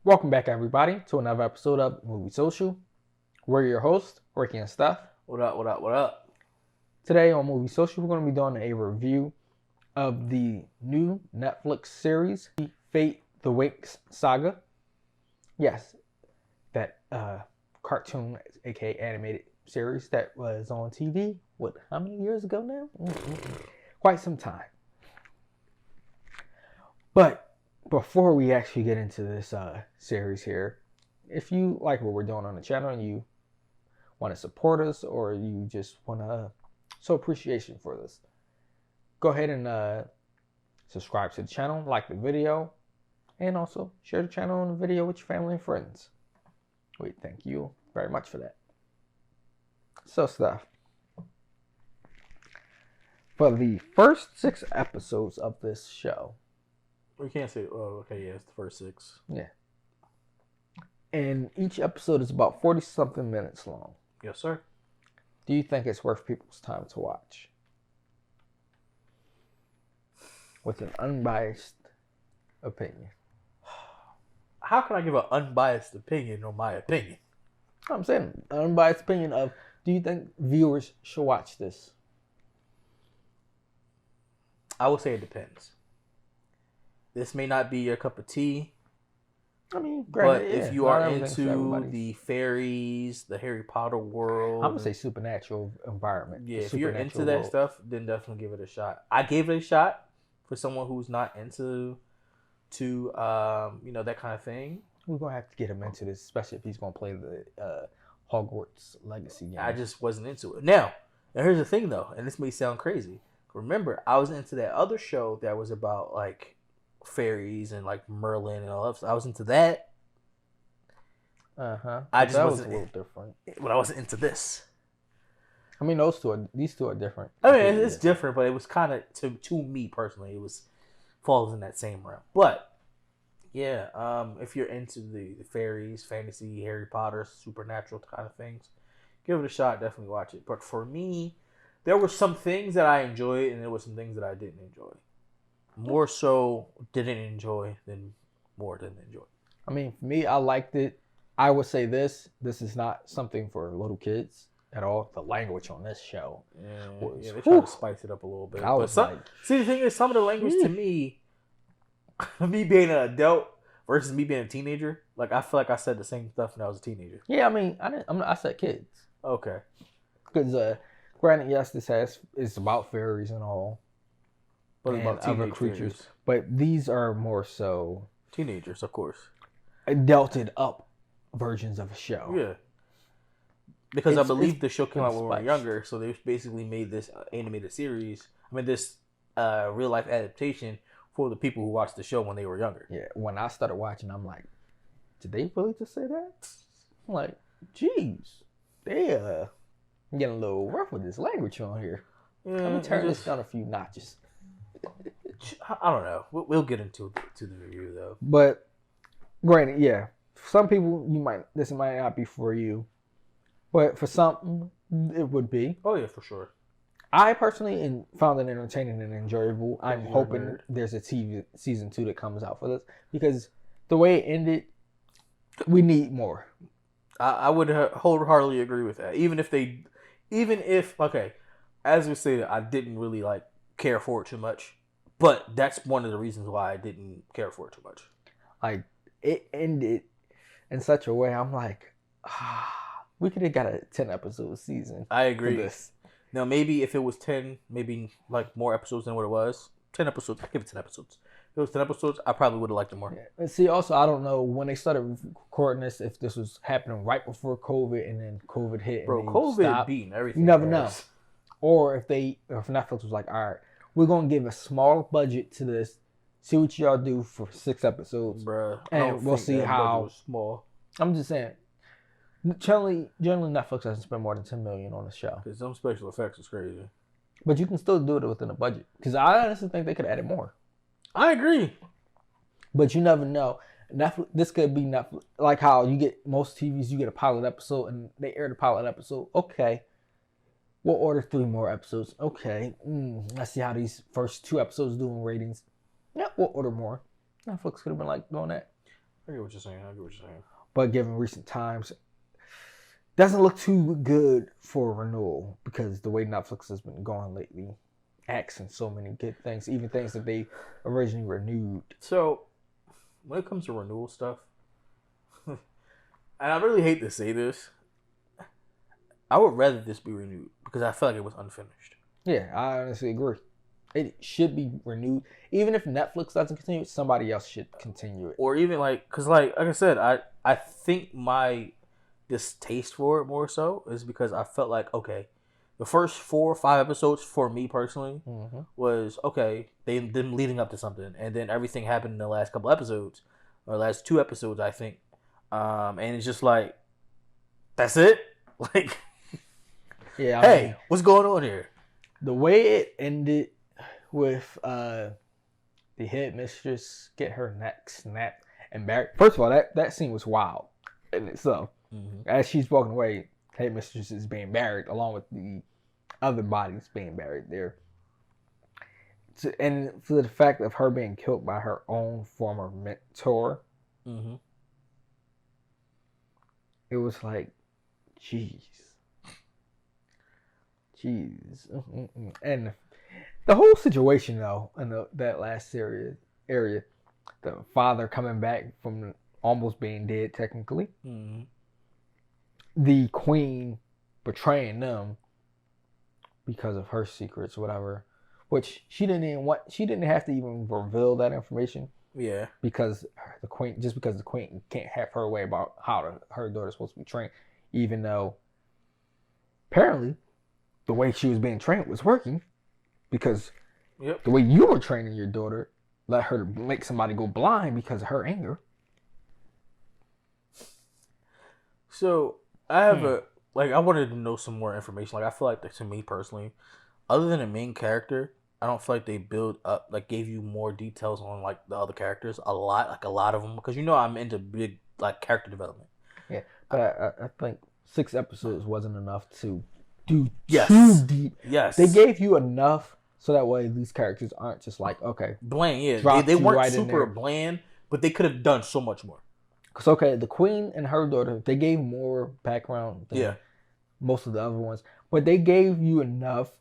Welcome back, everybody, to another episode of Movie Social. We're your hosts, Ricky and Steph. What up, what up, what up? Today on Movie Social, we're going to be doing a review of the new Netflix series, Fate The Winx Saga. Yes, that cartoon, aka animated series that was on TV, how many years ago now? Quite some time. But before we actually get into this series here, if you like what we're doing on the channel and you want to support us or you just want to show appreciation for this, go ahead and subscribe to the channel, like the video, and also share the channel and the video with your family and friends. We thank you very much for that. So, Steph, for the first 6 episodes of this show, We can't say, oh, okay, yeah, it's the first 6. yeah. And each episode is about 40-something minutes long. Yes, sir. Do you think it's worth people's time to watch? With an unbiased opinion. How can I give an unbiased opinion on my opinion? I'm saying an unbiased opinion of, do you think viewers should watch this? I would say it depends. This may not be your cup of tea. I mean, but granted, if you are into the fairies, the Harry Potter world, I'm gonna say supernatural environment. Yeah, if you're into that stuff, then definitely give it a shot. I gave it a shot for someone who's not into that kind of thing. We're gonna have to get him into this, especially if he's gonna play the Hogwarts Legacy game. I just wasn't into it. Now here's the thing though, and this may sound crazy. Remember, I was into that other show that was about like fairies and like Merlin and all that stuff. I was into that. I just wasn't a little different. But I wasn't into this. I mean, these two are different. I mean, it's different, but it was kind of to me personally, it falls in that same realm. But yeah, if you're into the fairies, fantasy, Harry Potter, supernatural kind of things, give it a shot. Definitely watch it. But for me, there were some things that I enjoyed, and there were some things that I didn't enjoy. More so didn't enjoy than more didn't enjoy. I mean, for me, I liked it. I would say this is not something for little kids at all. The language on this show they try to spice it up a little bit. See, the thing is, some of the language to me, me being an adult versus me being a teenager, like I feel like I said the same stuff when I was a teenager. Yeah, I mean, I said kids. Okay. Because granted, yes, it's about fairies and all. But about other creatures. Fairies. But these are more so teenagers, of course. Delted up versions of a show. Yeah. Because I believe the show came out when we were younger, so they basically made this animated series. I mean, this real life adaptation for the people who watched the show when they were younger. Yeah. When I started watching, I'm like, did they really just say that? I'm like, geez, they getting a little rough with this language on here. Yeah, let me turn this down a few notches. I don't know. We'll get into the review though. But granted, yeah, for some people this might not be for you, but for some it would be. Oh yeah, for sure. I personally found it entertaining and enjoyable. I'm hoping there's a TV season 2 that comes out for this because the way it ended, we need more. I would wholeheartedly agree with that. Even if okay, as we stated, I didn't really care for it too much, but that's one of the reasons why I didn't care for it too much. Like, it ended in such a way, I'm like, we could have got a 10 episode season. I agree. For this. Now maybe if it was 10, maybe more episodes than what it was. 10 episodes, I give it 10 episodes. If it was 10 episodes, I probably would have liked it more. Yeah. And see, also, I don't know when they started recording this, if this was happening right before COVID and then COVID hit. Bro, COVID beating everything. You never know. Or if Netflix was like, all right, we're going to give a small budget to this, see what y'all do for 6 episodes. Bruh, and we'll see how small. I'm just saying, generally Netflix doesn't spend more than $10 million on the show. Because some special effects is crazy. But you can still do it within a budget. Because I honestly think they could have added more. I agree. But you never know. Netflix, this could be Netflix. Like how you get most TVs, you get a pilot episode and they air the pilot episode. Okay. We'll order 3 more episodes. Okay. Let's see how these first 2 episodes do in ratings. Yeah, we'll order more. Netflix could have been doing that. I get what you're saying. I get what you're saying. But given recent times, doesn't look too good for renewal because the way Netflix has been going lately, axing so many good things, even things that they originally renewed. So, when it comes to renewal stuff, and I really hate to say this, I would rather this be renewed because I feel like it was unfinished. Yeah, I honestly agree. It should be renewed. Even if Netflix doesn't continue it, somebody else should continue it. Or even like, because like I said, I think my distaste for it more so is because I felt like, okay, the first 4 or 5 episodes for me personally was okay, them leading up to something, and then everything happened in the last couple episodes or last 2 episodes, I think, and it's just like that's it. Like, yeah, hey, mean, what's going on here? The way it ended with the headmistress get her neck snapped and buried. First of all, that scene was wild in itself. As she's walking away, headmistress is being buried along with the other bodies being buried there. And for the fact of her being killed by her own former mentor, it was like, jeez. And the whole situation, though, in that last area, the father coming back from almost being dead, technically, the queen betraying them because of her secrets, whatever, which she didn't have to even reveal that information. Yeah, because the queen can't have her way about how her daughter's supposed to be trained, even though apparently the way she was being trained was working, because the way you were training your daughter let her make somebody go blind because of her anger. So I have I wanted to know some more information. Like, I feel like, to me personally, other than the main character, I don't feel like they build up, like, gave you more details on, like, the other characters a lot of them, because I'm into big, like, character development. Yeah, but I think 6 episodes wasn't enough to do too deep. Yes, they gave you enough so that way these characters aren't just like, okay, bland. Yeah, they weren't right super bland, but they could have done so much more. Because, okay, the queen and her daughter, they gave more background than most of the other ones. But they gave you enough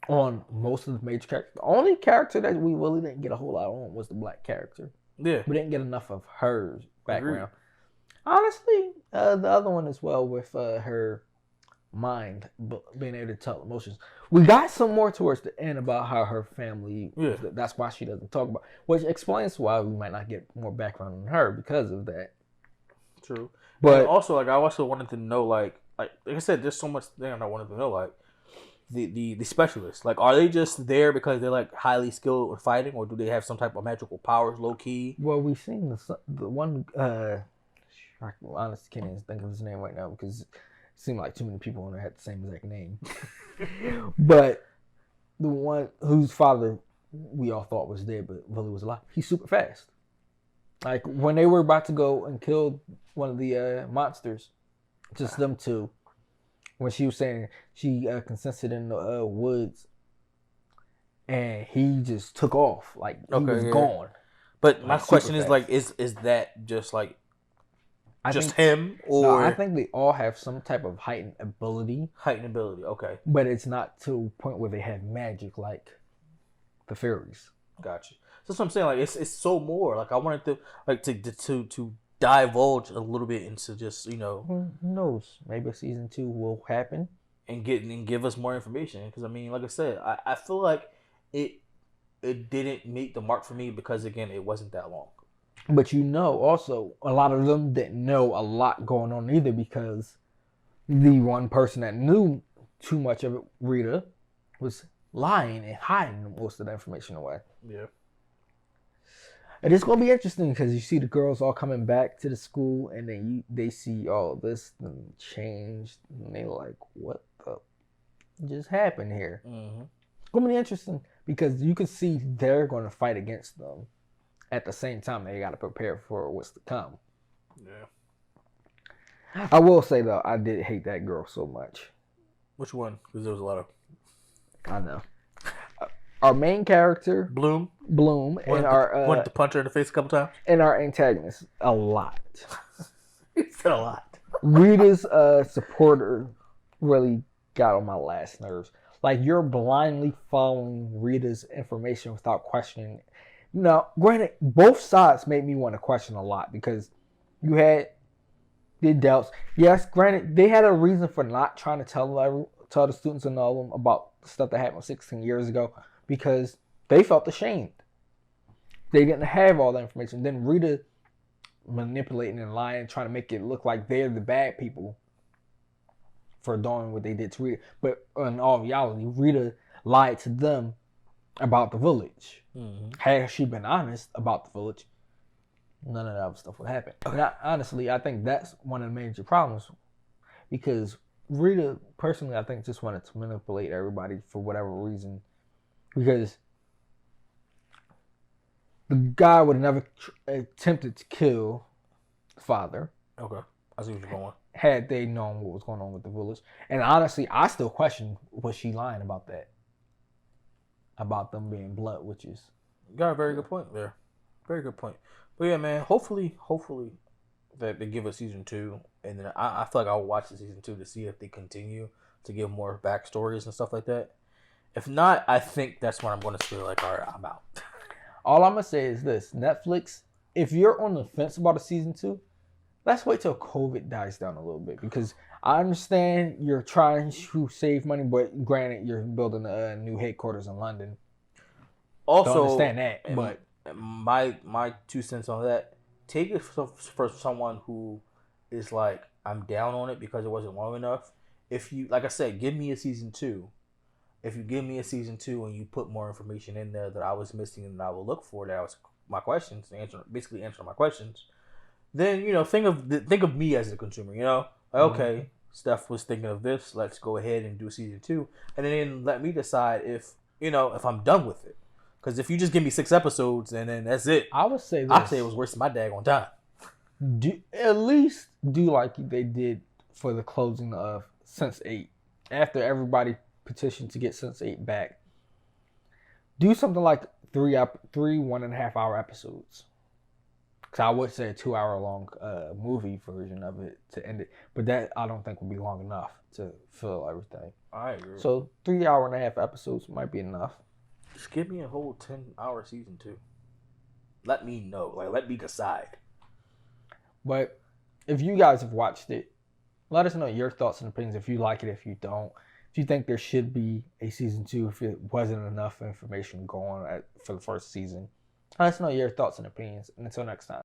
on most of the major characters. The only character that we really didn't get a whole lot on was the black character. Yeah. We didn't get enough of her background. Honestly, the other one as well with her mind, being able to tell emotions. We got some more towards the end about how her family, that's why she doesn't talk about, which explains why we might not get more background on her because of that. True. But and also, like, I also wanted to know, like I said, there's so much there I wanted to know, like, the specialists. Like, are they just there because they're, like, highly skilled with fighting, or do they have some type of magical powers, low key? Well, we've seen the one, I honestly can't even think of his name right now because it seemed like too many people on there had the same exact name. But the one whose father we all thought was dead but really was alive, he's super fast. Like, when they were about to go and kill one of the monsters, just them two, when she was saying she consented in the woods, and he just took off. Like, he was gone. But my question is, like, is that just, like, him? Or no, I think they all have some type of heightened ability. Okay. But it's not to a point where they have magic like the fairies. Gotcha. So that's what I'm saying. Like, it's so more. Like, I wanted to, like, to divulge a little bit into just, Who knows? Maybe season 2 will happen and give us more information. Because, I mean, like I said, I feel like it didn't meet the mark for me because, again, it wasn't that long. But also a lot of them didn't know a lot going on either, because the one person that knew too much of it, Rita, was lying and hiding most of the information away. Yeah. And it's going to be interesting because you see the girls all coming back to the school, and then they see all this changed, and they're like, what the just happened here? Mm-hmm. It's going to be interesting because you can see they're going to fight against them. At the same time, they got to prepare for what's to come. Yeah. I will say, though, I did hate that girl so much. Which one? Because there was a lot of... I know. our main character Bloom Bloom and wanted our to punch her in the face a couple times. and our antagonist a lot. He said a lot. Rita's supporter really got on my last nerves. Like, you're blindly following Rita's information without questioning. Now, granted, both sides made me want to question a lot because you had the doubts. Yes, granted, they had a reason for not trying to tell the students and all of them about the stuff that happened 16 years ago because they felt ashamed. They didn't have all the information. Then Rita manipulating and lying, trying to make it look like they're the bad people for doing what they did to Rita. But in all reality, Rita lied to them about the village. Mm-hmm. Had she been honest about the village, none of that other stuff would happen. And honestly, I think that's one of the major problems because Rita, personally, I think just wanted to manipulate everybody for whatever reason. Because the guy would have never attempted to kill the father. Okay, I see what you're going. Had they known what was going on with the village. And honestly, I still question, was she lying about that? About them being blood witches. You got a very good point there. Very good point. But yeah, man, hopefully that they give us season 2. And then I feel like I'll watch the season 2 to see if they continue to give more backstories and stuff like that. If not, I think that's when I'm going to feel like, all right, I'm out. All I'm going to say is this. Netflix, if you're on the fence about a season 2, let's wait till COVID dies down a little bit. Because I understand you're trying to save money, but granted, you're building a new headquarters in London. Also, don't understand that, but my 2 cents on that, take it for someone who is like, I'm down on it because it wasn't long enough. If you, like I said, give me a season 2. If you give me a season 2 and you put more information in there that I was missing and I will look for, that was my questions, basically answering my questions, then, you know, think of me as a consumer, you know, like, okay, Steph was thinking of this, let's go ahead and do season 2, and then let me decide if, you know, if I'm done with it. Because if you just give me 6 episodes and then that's it, I would say this. I'd say it was wasting my daggone time. At least do like they did for the closing of Sense8. After everybody petitioned to get Sense8 back, do something like 3 1.5 hour episodes. Because I would say a 2 hour long movie version of it to end it, but that I don't think would be long enough to fill everything. I agree. So 3.5 hour episodes might be enough. Just give me a whole 10-hour season 2. Let me know. Like, let me decide. But if you guys have watched it, let us know your thoughts and opinions. If you like it, if you don't. If you think there should be a season 2, if it wasn't enough information going for the first season. Let us know your thoughts and opinions. And until next time.